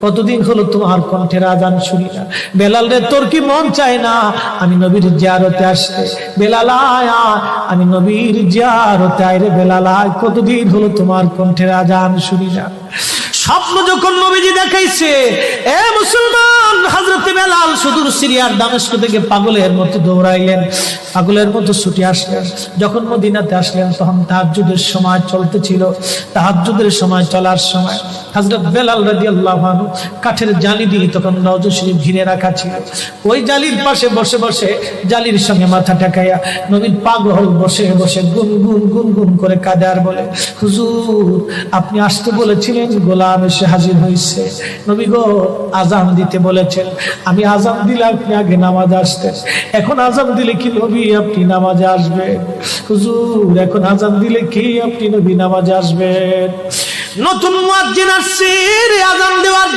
কতদিন হলো তোমার কণ্ঠের আজান শুনি না। বেলাল রে, তোর কি মন চায় না আমি নবীর জিয়ারতে আসতে? বেলাল আয়, আমি নবীর জিয়ারতে আয় রে বেলাল আয়, কতদিন হলো তোমার কণ্ঠের আজান শুনি না। স্বপ্ন যখন নবীজি দেখাইছে, এ মুসলমান, হযরত বেলাল সুদূর সিরিয়ার দামেস্ক থেকে পাগলের মতো দৌড়াইলেন, পাগলের মতো ছুটে আসলেন। যখন মদিনাতে আসলেন তখন তাহাজ্জুদের সময় চলতেছিল। তাহাজ্জুদের সময় চলার সময় হযরত বেলাল রাদিয়াল্লাহু আনহু কাঠের জালি দিয়ে তখন রওজা শরীফ ঘিরে রাখা ছিল। ওই জালির পাশে বসে বসে জালির সঙ্গে মাথা ঠেকাইয়া নবীর পাগল বসে বসে গুনগুন গুনগুন করে কাঁদে আর বলে, হুজুর আপনি আসতে বলেছিলেন, গোলাম এসে হাজির হয়েছে। নবী গো, আজান দিতে বলেছেন, আমি আজান দিলে আপনি আগে নামাজ আসতেন, এখন আজান দিলে কি নবী আপনি নামাজে আসবেন? হুজুর এখন আজান দিলে কি আপনি নবী নামাজে আসবেন? নতুন মুয়াজ্জিন আসছে আজান দেওয়ার